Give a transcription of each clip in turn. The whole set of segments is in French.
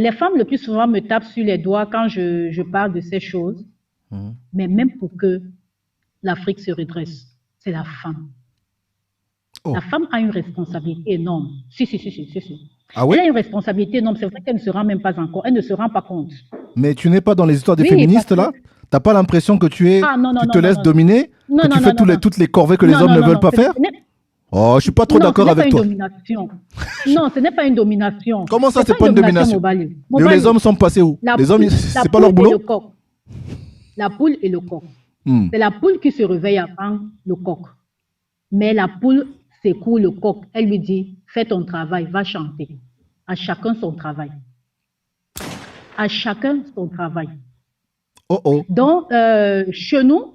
Les femmes le plus souvent me tapent sur les doigts quand je parle de ces choses, Mhm. mais même pour que l'Afrique se redresse, c'est la femme. La Oh. femme a une responsabilité énorme. Si. Ah Elle oui? a une responsabilité énorme. C'est vrai qu'elle ne se rend même pas encore. Elle ne se rend pas compte. Mais tu n'es pas dans les histoires des Oui, parce féministes, que... là? T'as pas l'impression que Ah non, non, tu te non, non, laisses non, non. dominer? Que Non, tu non, fais non, non, non. toutes les corvées que les Non, hommes non, ne non, veulent non. pas faire? Oh, je suis pas trop Non, ce d'accord n'est pas avec une toi. domination. Non, ce n'est pas une domination. Comment Ce ça, n'est c'est pas une pas une domination, domination? Mobali. Et les Mobali, hommes sont passés où? la Les hommes, poule, la c'est pas leur poule et le boulot? coq. La poule et le coq. Hmm. C'est la poule qui se réveille avant le coq. Mais la poule secoue le coq. Elle lui dit, fais ton travail, va chanter. À chacun son travail. À chacun son travail. Oh oh. Donc, chez nous,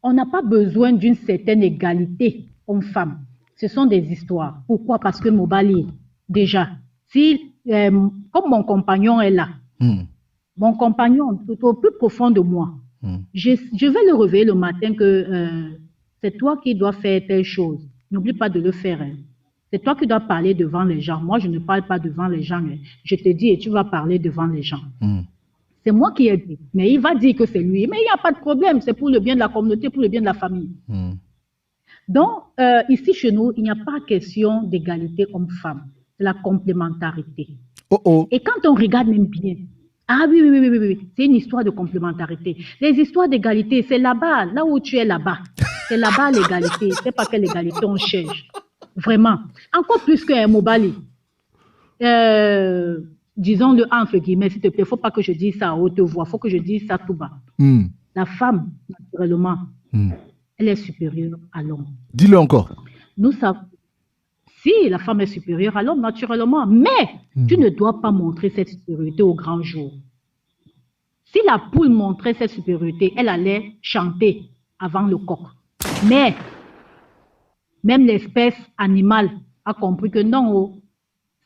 on n'a pas besoin d'une certaine égalité homme-femme. Ce sont des histoires. Pourquoi? Parce que Mobali, déjà, si, comme mon compagnon est là, Hmm. mon compagnon, tout au plus profond de moi, Hmm. je vais le réveiller le matin que c'est toi qui dois faire telle chose. N'oublie pas de le faire. Hein. C'est toi qui dois parler devant les gens. Moi, je ne parle pas devant les gens. Hein. Je te dis et tu vas parler devant les gens. Hmm. C'est moi qui ai dit. Mais il va dire que c'est lui. Mais il n'y a pas de problème. C'est pour le bien de la communauté, pour le bien de la famille. Hmm. Donc, ici chez nous, il n'y a pas question d'égalité homme-femme. C'est la complémentarité. Oh oh. Et quand on regarde même bien, ah oui, c'est une histoire de complémentarité. Les histoires d'égalité, c'est là-bas, là où tu es là-bas. C'est là-bas l'égalité. C'est pas quelle égalité on cherche. Vraiment. Encore plus qu'un Mobali. Disons-le entre guillemets, s'il te plaît. Il ne faut pas que je dise ça à haute voix. Il faut que je dise ça tout bas. Hmm. La femme, naturellement, Hmm. elle est supérieure à l'homme. Dis-le encore. Nous savons, si la femme est supérieure à l'homme, naturellement, mais tu ne dois pas montrer cette supériorité au grand jour. Si la poule montrait cette supériorité, elle allait chanter avant le coq. Mais même l'espèce animale a compris que non, oh,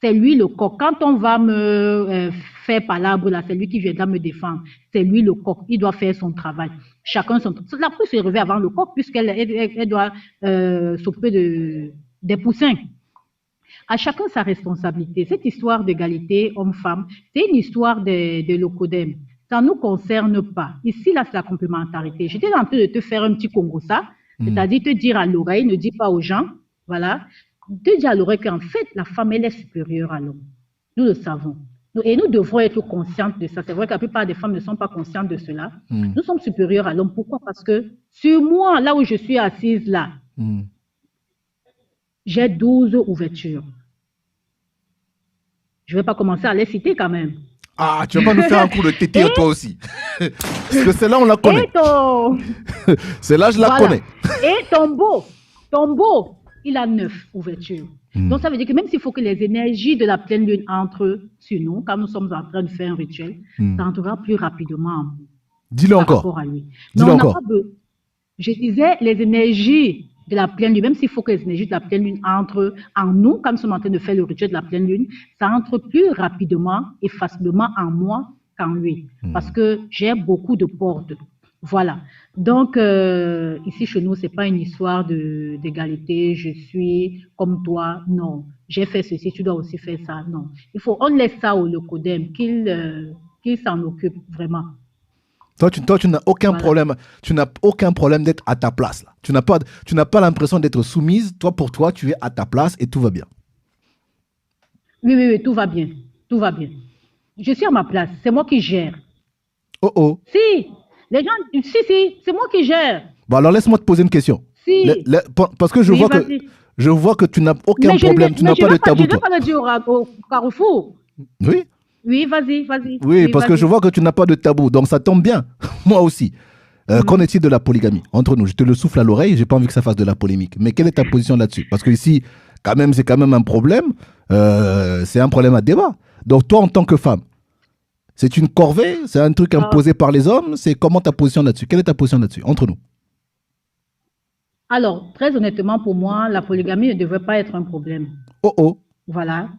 c'est lui le coq. Quand on va me faire palabre, là, c'est lui qui viendra me défendre. C'est lui le coq. Il doit faire son travail. Chacun son travail. La poule se réveille avant le coq puisqu'elle doit s'occuper des poussins. À chacun sa responsabilité. Cette histoire d'égalité homme-femme, c'est une histoire de l'OCODEM. Ça ne nous concerne pas. Ici, là, c'est la complémentarité. J'étais en train de te faire un petit Congo ça, c'est-à-dire te dire à l'oreille, ne dis pas aux gens, voilà, te dire à l'oreille qu'en fait, la femme, elle est supérieure à l'homme. Nous le savons. Et nous devrons être conscientes de ça. C'est vrai que la plupart des femmes ne sont pas conscientes de cela. Nous sommes supérieurs à l'homme. Pourquoi? Parce que sur moi, là où je suis assise là, j'ai 12 ouvertures. Je ne vais pas commencer à les citer quand même. Ah, tu vas pas nous faire un coup de tété toi aussi. Parce que celle-là, on la connaît. Et ton... Celle-là, je la connais. Et Tombeau, il a 9 ouvertures. Donc, ça veut dire que même s'il faut que les énergies de la pleine lune entrent sur nous, quand nous sommes en train de faire un rituel, ça entrera plus rapidement en nous. Dis-le par encore. rapport à lui. Dis-le encore. Je disais, les énergies de la pleine lune, même s'il faut que les énergies de la pleine lune entrent en nous, quand nous sommes en train de faire le rituel de la pleine lune, ça entre plus rapidement et facilement en moi qu'en lui. Parce que j'ai beaucoup de portes. Voilà. Donc, ici chez nous, c'est pas une histoire d'égalité, je suis comme toi. Non. J'ai fait ceci, tu dois aussi faire ça. Non. On laisse ça au Locodem, qu'il s'en occupe vraiment. Toi, tu n'as aucun problème. Tu n'as aucun problème d'être à ta place. Là. Tu n'as pas l'impression d'être soumise. Pour toi, tu es à ta place et tout va bien. Oui, tout va bien. Tout va bien. Je suis à ma place. C'est moi qui gère. Oh oh. Si. Les gens, si, c'est moi qui gère. Bon, alors laisse-moi te poser une question. Si. Parce que je vois que tu n'as aucun problème. Tu n'as pas de tabou. Je ne vais pas le dire au Carrefour. Oui. Oui, vas-y. Oui, parce que je vois que tu n'as pas de tabou, donc ça tombe bien. Moi aussi. Qu'en est-il de la polygamie? Entre nous, je te le souffle à l'oreille, j'ai pas envie que ça fasse de la polémique. Mais quelle est ta position là-dessus? Parce que ici, c'est quand même un problème. C'est un problème à débat. Donc toi, en tant que femme, c'est une corvée? C'est un truc imposé par les hommes? C'est comment ta position là-dessus? Quelle est ta position là-dessus? Entre nous. Alors, très honnêtement, pour moi, la polygamie ne devrait pas être un problème. Oh oh. Voilà.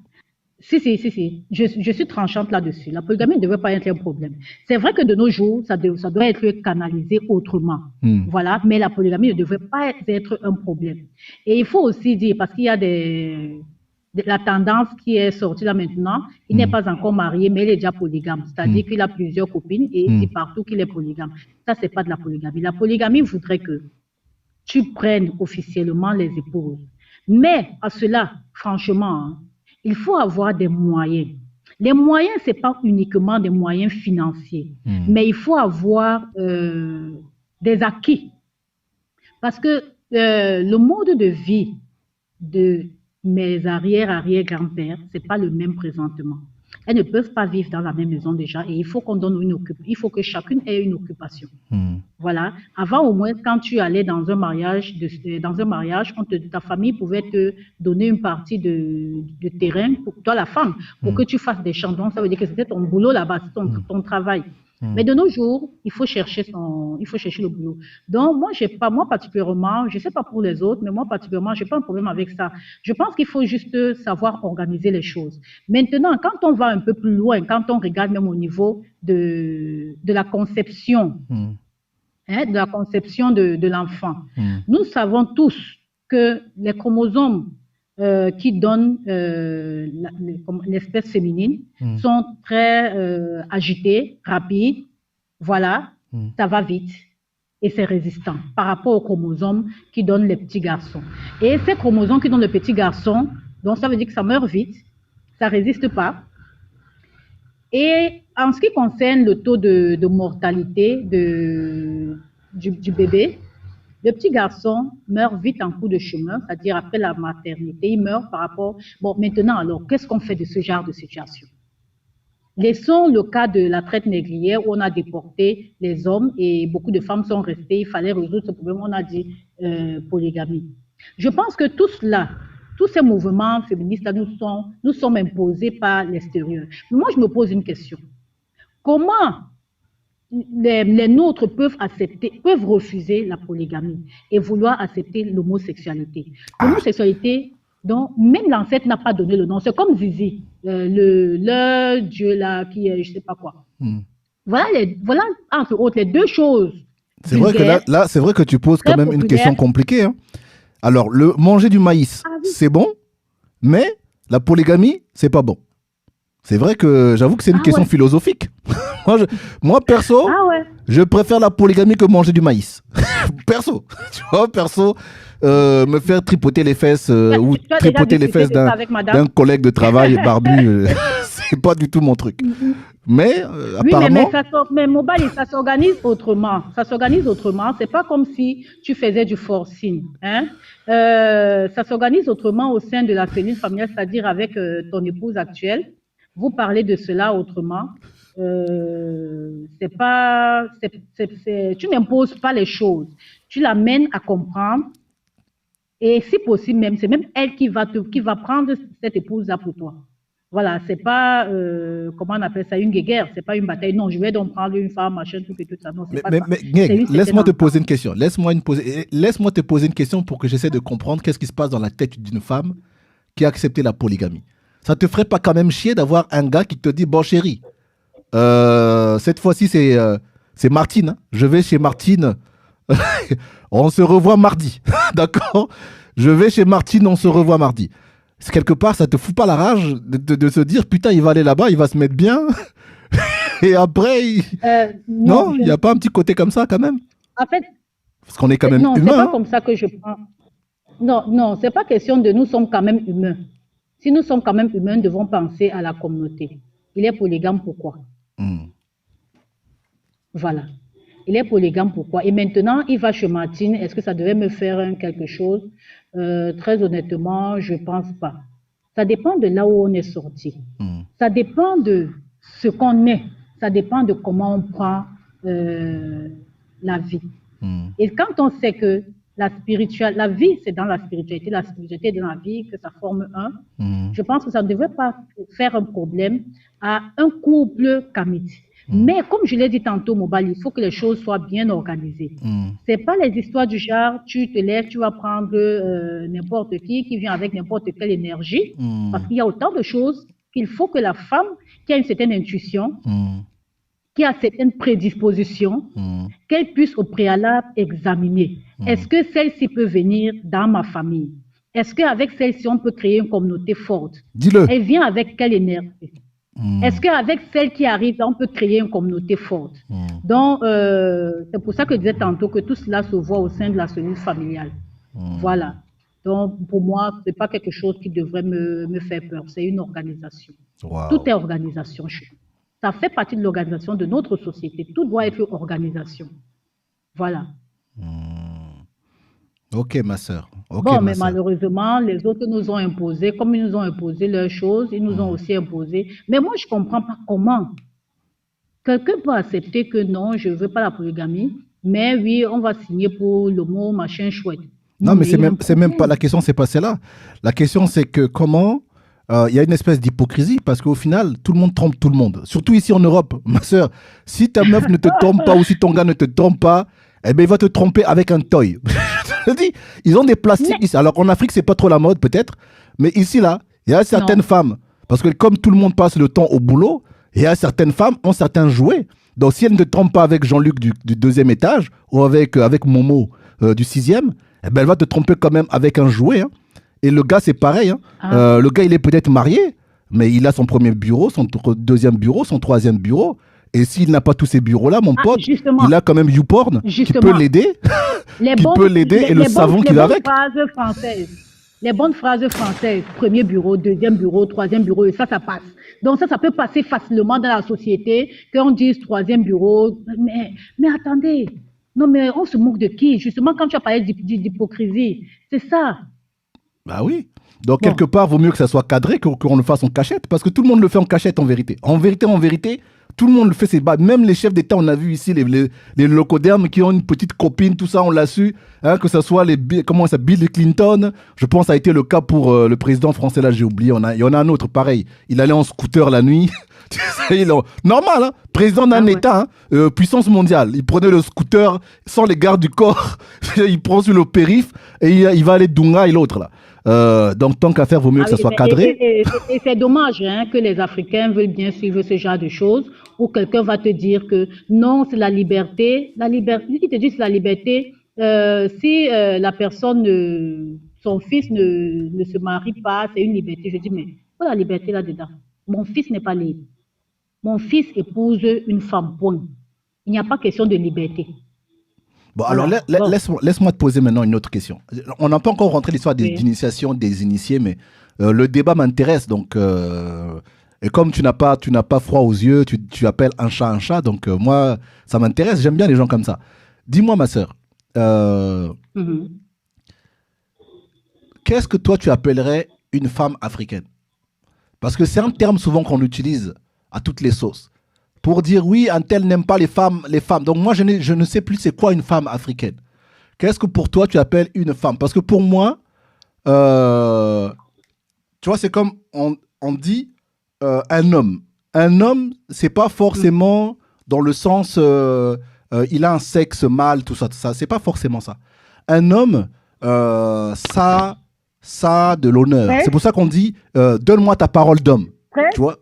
Si. Je suis tranchante là-dessus. La polygamie ne devrait pas être un problème. C'est vrai que de nos jours, ça doit être canalisé autrement. Voilà. Mais la polygamie ne devrait pas être un problème. Et il faut aussi dire, parce qu'il y a des la tendance qui est sortie là maintenant, il n'est pas encore marié, mais il est déjà polygame. C'est-à-dire qu'il a plusieurs copines et il dit partout qu'il est polygame. Ça, c'est pas de la polygamie. La polygamie voudrait que tu prennes officiellement les épouses. Mais à cela, franchement, hein, il faut avoir des moyens. Les moyens, ce n'est pas uniquement des moyens financiers, mais il faut avoir des acquis. Parce que le mode de vie de mes arrière-arrière-grands-pères, ce n'est pas le même présentement. Elles ne peuvent pas vivre dans la même maison déjà et il faut qu'on donne une occupation. Il faut que chacune ait une occupation. Voilà. Avant, au moins, quand tu allais dans un mariage, ta famille pouvait te donner une partie de terrain pour toi, la femme, pour que tu fasses des champs. Donc, ça veut dire que c'était ton boulot là-bas, ton travail. Mais de nos jours, il faut chercher le boulot. Donc, moi particulièrement, je ne sais pas pour les autres, mais moi particulièrement, je n'ai pas un problème avec ça. Je pense qu'il faut juste savoir organiser les choses. Maintenant, quand on va un peu plus loin, quand on regarde même au niveau de la conception, de la conception de l'enfant, nous savons tous que les chromosomes qui donnent l'espèce féminine sont très agités, rapides. Voilà, ça va vite et c'est résistant par rapport aux chromosomes qui donnent les petits garçons. Et ces chromosomes qui donnent les petits garçons, donc ça veut dire que ça meurt vite, ça ne résiste pas. Et en ce qui concerne le taux de mortalité du bébé, le petit garçon meurt vite en cours de chemin, c'est-à-dire après la maternité, il meurt par rapport... Bon, maintenant, alors, qu'est-ce qu'on fait de ce genre de situation? Laissons le cas de la traite négrière où on a déporté les hommes et beaucoup de femmes sont restées, il fallait résoudre ce problème, on a dit polygamie. Je pense que tout cela, tous ces mouvements féministes nous sommes imposés par l'extérieur. Mais moi, je me pose une question. Comment les nôtres peuvent refuser la polygamie et vouloir accepter l'homosexualité. L'homosexualité, dont même l'ancêtre n'a pas donné le nom, c'est comme Zizi, le dieu là qui est je ne sais pas quoi. Voilà entre autres les deux choses. C'est vrai que là c'est vrai que tu poses quand même une question compliquée. Hein. Alors, manger du maïs, c'est bon, mais la polygamie, c'est pas bon. C'est vrai que j'avoue que c'est une question philosophique. moi, perso, je préfère la polygamie que manger du maïs. Perso, tu vois, me faire tripoter les fesses ou tripoter les fesses d'un collègue de travail barbu, c'est pas du tout mon truc. Mais apparemment... Mais Mobali, ça s'organise autrement. Ça s'organise autrement. C'est pas comme si tu faisais du forcing. Hein? Ça s'organise autrement au sein de la cellule familiale, c'est-à-dire avec ton épouse actuelle. Vous parlez de cela autrement. Tu n'imposes pas les choses. Tu l'amènes à comprendre. Et si possible même, c'est même elle qui va prendre cette épouse-là pour toi. Voilà, c'est pas, comment on appelle ça, une guéguerre, c'est pas une bataille. Non, je vais donc prendre une femme, machin, tout et tout ça. Non, c'est pas ça. Mais laisse-moi te poser une question. Laisse-moi te poser une question pour que j'essaie de comprendre qu'est-ce qui se passe dans la tête d'une femme qui a accepté la polygamie. Ça te ferait pas quand même chier d'avoir un gars qui te dit, bon chérie, cette fois-ci c'est Martine, hein. Je vais chez Martine, on se revoit mardi, d'accord? Je vais chez Martine, on se revoit mardi. Quelque part, ça te fout pas la rage de se dire, putain, il va aller là-bas, il va se mettre bien, et après, non, il n'y a pas un petit côté comme ça quand même? En fait, parce qu'on est quand même humain. Non, c'est pas comme ça que je prends. Non, c'est pas question de nous sommes quand même humains. Si nous sommes quand même humains, nous devons penser à la communauté. Il est polygame, pourquoi? Voilà. Il est polygame, pourquoi? Et maintenant, il va chez Martine. Est-ce que ça devait me faire quelque chose? Très honnêtement, je ne pense pas. Ça dépend de là où on est sorti. Ça dépend de ce qu'on est. Ça dépend de comment on prend la vie. Et quand on sait que la vie, c'est dans la spiritualité est dans la vie, que ça forme un. Je pense que ça ne devrait pas faire un problème à un couple kamite. Mais comme je l'ai dit tantôt, Mobali, il faut que les choses soient bien organisées. C'est pas les histoires du genre, tu te lèves, tu vas prendre n'importe qui vient avec n'importe quelle énergie. Parce qu'il y a autant de choses qu'il faut que la femme qui a une certaine intuition, qui a certaines prédispositions, qu'elle puisse au préalable examiner. Est-ce que celle-ci peut venir dans ma famille? Est-ce qu'avec celle-ci, on peut créer une communauté forte? Dis-le. Elle vient avec quelle énergie? Est-ce qu'avec celle qui arrive, on peut créer une communauté forte? Donc, c'est pour ça que je disais tantôt que tout cela se voit au sein de la cellule familiale. Voilà. Donc, pour moi, ce n'est pas quelque chose qui devrait me faire peur. C'est une organisation. Wow. Tout est organisation. Ça fait partie de l'organisation de notre société. Tout doit être organisation. Voilà. Ok, ma sœur. Okay, bon, mais malheureusement, les autres nous ont imposé, comme ils nous ont imposé leurs choses, ils nous ont aussi imposé. Mais moi, je ne comprends pas comment. Quelqu'un peut accepter que non, je ne veux pas la polygamie, mais oui, on va signer pour le mot machin chouette. Non, mais c'est même pas la question, c'est pas celle-là. La question, c'est que comment il y a une espèce d'hypocrisie parce qu'au final, tout le monde trompe tout le monde. Surtout ici en Europe, ma sœur. Si ta meuf ne te trompe pas ou si ton gars ne te trompe pas, eh ben, il va te tromper avec un toy. Je te dis, ils ont des plastiques ici. Alors en Afrique, c'est pas trop la mode peut-être, mais ici là, il y a certaines femmes, parce que comme tout le monde passe le temps au boulot, il y a certaines femmes ont certains jouets. Donc si elle ne te trompe pas avec Jean-Luc du 2e étage ou avec Momo du 6e, eh ben, elle va te tromper quand même avec un jouet. Hein. Et le gars, c'est pareil. Hein. Le gars, il est peut-être marié, mais il a son premier bureau, son deuxième bureau, son troisième bureau. Et s'il n'a pas tous ces bureaux-là, mon pote, il a quand même YouPorn qui peut l'aider. Et le savon qu'il a avec. Les bonnes phrases françaises, premier bureau, deuxième bureau, troisième bureau, et ça passe. Donc ça peut passer facilement dans la société, qu'on dise troisième bureau. Mais attendez, non mais on se moque de qui? Justement, quand tu as parlé d'hypocrisie, c'est ça. Bah oui. Donc quelque part, vaut mieux que ça soit cadré qu'on le fasse en cachette, parce que tout le monde le fait en cachette en vérité. En vérité, tout le monde le fait, même les chefs d'État, on a vu ici les locodermes qui ont une petite copine, tout ça, on l'a su, hein, que ce soit Bill Clinton, je pense ça a été le cas pour le président français, là j'ai oublié, il y en a un autre, pareil, il allait en scooter la nuit, normal, hein, président d'un État, hein, puissance mondiale, il prenait le scooter sans les gardes du corps, il prend sur le périph' et il va aller Dunga et l'autre là. Donc, tant qu'à faire, vaut mieux que ça soit cadré. Et c'est dommage hein, que les Africains veulent bien suivre ce genre de choses où quelqu'un va te dire que non, c'est la liberté. La liberté, il te dit c'est la liberté. Si la personne, son fils ne se marie pas, c'est une liberté. Je dis, mais où est la liberté là-dedans? Mon fils n'est pas libre. Mon fils épouse une femme, point. Il n'y a pas question de liberté. Bon, alors laisse-moi te poser maintenant une autre question. On n'a pas encore rentré l'histoire d'initiation des initiés, mais le débat m'intéresse. Donc, et comme tu n'as pas froid aux yeux, tu appelles un chat, donc moi, ça m'intéresse. J'aime bien les gens comme ça. Dis-moi, ma sœur, qu'est-ce que toi, tu appellerais une femme africaine? Parce que c'est un terme souvent qu'on utilise à toutes les sauces. Pour dire oui, un tel n'aime pas les femmes. Donc moi, je ne sais plus c'est quoi une femme africaine. Qu'est-ce que pour toi, tu appelles une femme? Parce que pour moi, tu vois, c'est comme on dit un homme. Un homme, c'est pas forcément dans le sens il a un sexe mâle, tout ça. C'est pas forcément ça. Un homme, ça a de l'honneur. C'est pour ça qu'on dit donne-moi ta parole d'homme. Tu vois?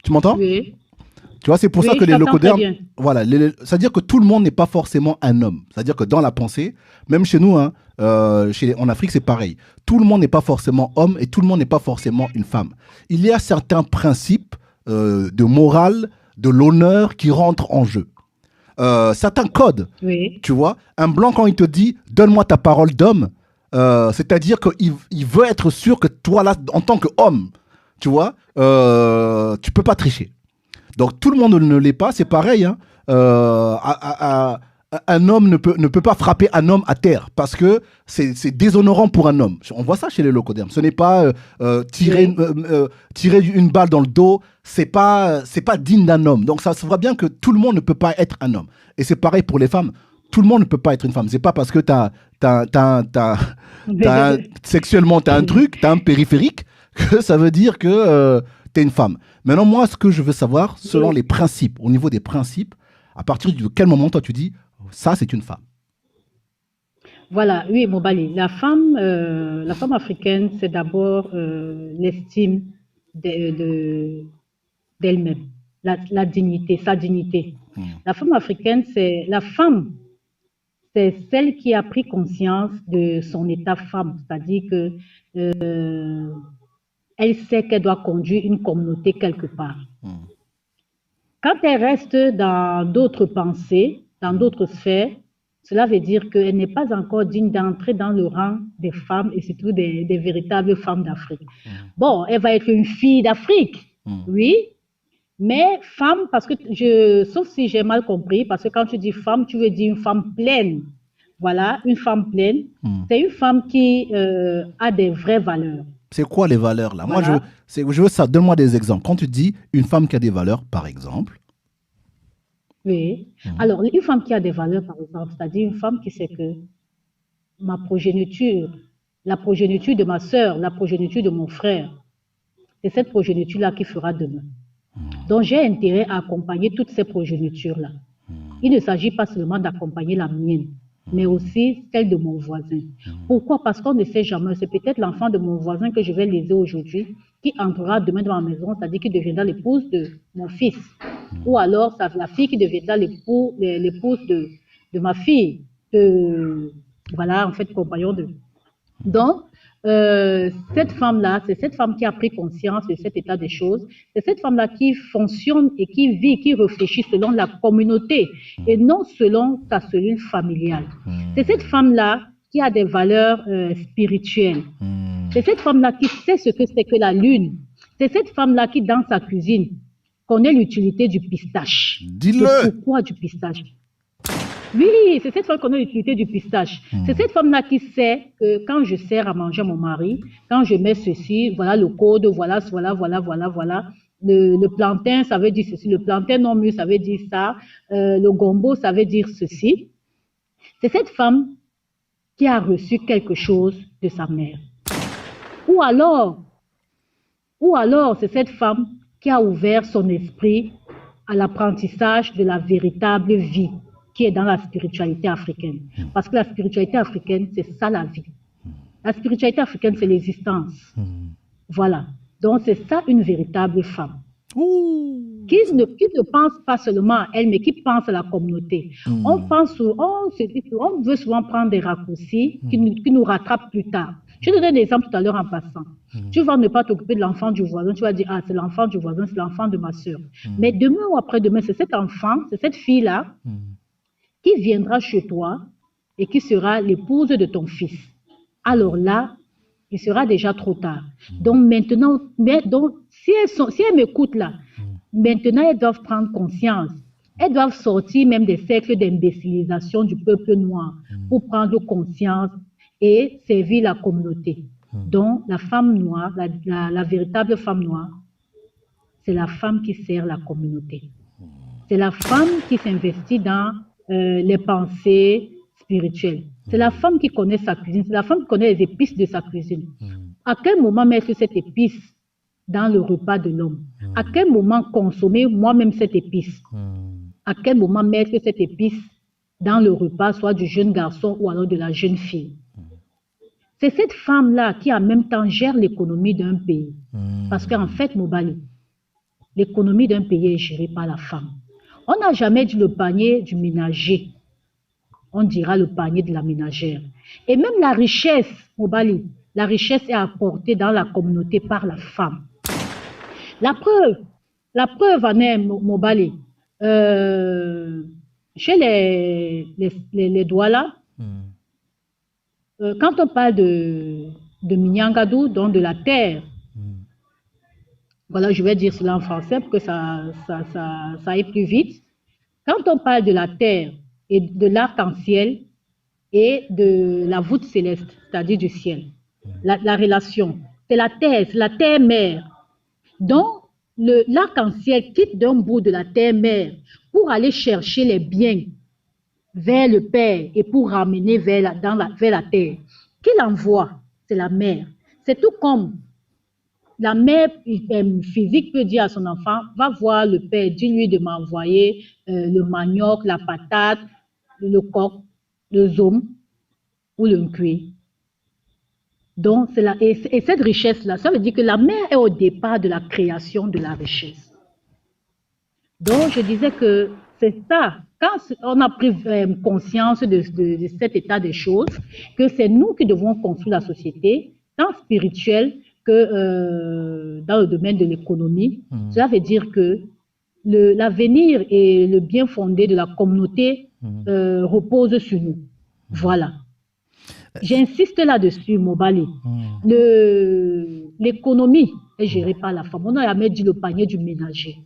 Tu m'entends? Oui. Tu vois, c'est pour ça que les locodermes, voilà, c'est-à-dire que tout le monde n'est pas forcément un homme. C'est-à-dire que dans la pensée, même chez nous, hein, en Afrique, c'est pareil. Tout le monde n'est pas forcément homme et tout le monde n'est pas forcément une femme. Il y a certains principes de morale, de l'honneur qui rentrent en jeu. Certains codes, tu vois. Un blanc, quand il te dit « donne-moi ta parole d'homme », c'est-à-dire qu'il veut être sûr que toi, là, en tant qu'homme, tu vois, tu peux pas tricher. Donc tout le monde ne l'est pas, c'est pareil. Hein. Un homme ne peut pas frapper un homme à terre parce que c'est déshonorant pour un homme. On voit ça chez les locodermes. Ce n'est pas tirer une balle dans le dos, c'est pas digne d'un homme. Donc ça se voit bien que tout le monde ne peut pas être un homme. Et c'est pareil pour les femmes. Tout le monde ne peut pas être une femme. C'est pas parce que sexuellement t'as un truc, t'as un périphérique que ça veut dire que t'es une femme. Maintenant, moi, ce que je veux savoir, selon les principes, au niveau des principes, à partir de quel moment, toi, tu dis, ça, c'est une femme? Voilà, oui, Mobali. La femme africaine, c'est d'abord l'estime d'elle-même, la dignité, sa dignité. La femme africaine, c'est la femme, c'est celle qui a pris conscience de son état femme, c'est-à-dire que elle sait qu'elle doit conduire une communauté quelque part. Quand elle reste dans d'autres pensées, dans d'autres sphères, cela veut dire qu'elle n'est pas encore digne d'entrer dans le rang des femmes et surtout des véritables femmes d'Afrique. Bon, elle va être une fille d'Afrique, oui, mais femme, parce que sauf si j'ai mal compris, parce que quand tu dis femme, tu veux dire une femme pleine. Voilà, une femme pleine, c'est une femme qui a des vraies valeurs. C'est quoi les valeurs là? Voilà. Moi, je veux ça. Donne-moi des exemples. Quand tu dis une femme qui a des valeurs, par exemple. Oui. Alors, une femme qui a des valeurs, par exemple, c'est-à-dire une femme qui sait que ma progéniture, la progéniture de ma sœur, la progéniture de mon frère, c'est cette progéniture-là qui fera demain. Donc, j'ai intérêt à accompagner toutes ces progénitures-là. Il ne s'agit pas seulement d'accompagner la mienne, mais aussi celle de mon voisin. Pourquoi? Parce qu'on ne sait jamais. C'est peut-être l'enfant de mon voisin que je vais léser aujourd'hui qui entrera demain dans ma maison, c'est-à-dire qui deviendra l'épouse de mon fils. Ou alors la fille qui deviendra l'épouse de ma fille. Voilà, en fait, compagnon de... Donc, cette femme-là, c'est cette femme qui a pris conscience de cet état des choses. C'est cette femme-là qui fonctionne et qui vit, qui réfléchit selon la communauté et non selon sa cellule familiale. C'est cette femme-là qui a des valeurs spirituelles. C'est cette femme-là qui sait ce que c'est que la lune. C'est cette femme-là qui, dans sa cuisine, connaît l'utilité du pistache. Dis-le! Pourquoi du pistache? Oui, c'est cette femme qui connaît l'utilité du pistache. C'est cette femme-là qui sait que quand je sers à manger à mon mari, quand je mets ceci, voilà le code, voilà. Le plantain, ça veut dire ceci. Le plantain non mûr, ça veut dire ça. Le gombo, ça veut dire ceci. C'est cette femme qui a reçu quelque chose de sa mère. Ou alors, c'est cette femme qui a ouvert son esprit à l'apprentissage de la véritable vie qui est dans la spiritualité africaine. Parce que la spiritualité africaine, c'est ça la vie. La spiritualité africaine, c'est l'existence. Voilà. Donc, c'est ça une véritable femme. Qui ne pense pas seulement à elle, mais qui pense à la communauté. On veut souvent prendre des raccourcis qui nous rattrapent plus tard. Je te donne un exemple tout à l'heure en passant. Tu vas ne pas t'occuper de l'enfant du voisin. Tu vas dire, ah, c'est l'enfant du voisin, c'est l'enfant de ma soeur. Mais demain ou après-demain, c'est cet enfant, c'est cette fille-là qui viendra chez toi et qui sera l'épouse de ton fils. Alors là, il sera déjà trop tard. Donc maintenant, si elles m'écoutent là, maintenant elles doivent prendre conscience. Elles doivent sortir même des cercles d'imbécilisation du peuple noir pour prendre conscience et servir la communauté. Donc la femme noire, la véritable femme noire, c'est la femme qui sert la communauté. C'est la femme qui s'investit dans les pensées spirituelles. C'est la femme qui connaît sa cuisine. C'est la femme qui connaît les épices de sa cuisine. À quel moment mettre cette épice dans le repas de l'homme? À quel moment consommer moi-même cette épice? À quel moment mettre cette épice dans le repas, soit du jeune garçon ou alors de la jeune fille? C'est cette femme-là qui en même temps gère l'économie d'un pays. Parce qu'en fait, Mobali, l'économie d'un pays est gérée par la femme. On n'a jamais dit le panier du ménager. On dira le panier de la ménagère. Et même la richesse, Mobali, la richesse est apportée dans la communauté par la femme. La preuve en est, Mobali, chez les Douala, quand on parle de Minyangadou, donc de la terre, voilà, je vais dire cela en français pour que ça aille plus vite. Quand on parle de la terre et de l'arc-en-ciel et de la voûte céleste, c'est-à-dire du ciel, la relation, c'est la terre-mère. Donc, l'arc-en-ciel quitte d'un bout de la terre-mère pour aller chercher les biens vers le Père et pour ramener vers la terre. Qui l'envoie? C'est la mère. C'est tout comme la mère physique peut dire à son enfant, va voir le père, dis-lui de m'envoyer le manioc, la patate, le coq, le zoom ou le cuit. Donc, et cette richesse-là, ça veut dire que la mère est au départ de la création de la richesse. Donc, je disais que c'est ça. Quand on a pris conscience de cet état des choses, que c'est nous qui devons construire la société, tant spirituelle que dans le domaine de l'économie, cela veut dire que l'avenir et le bien fondé de la communauté repose sur nous. Voilà. J'insiste là-dessus, Mobali. L'économie est gérée par la femme. On a jamais dit le panier du ménager.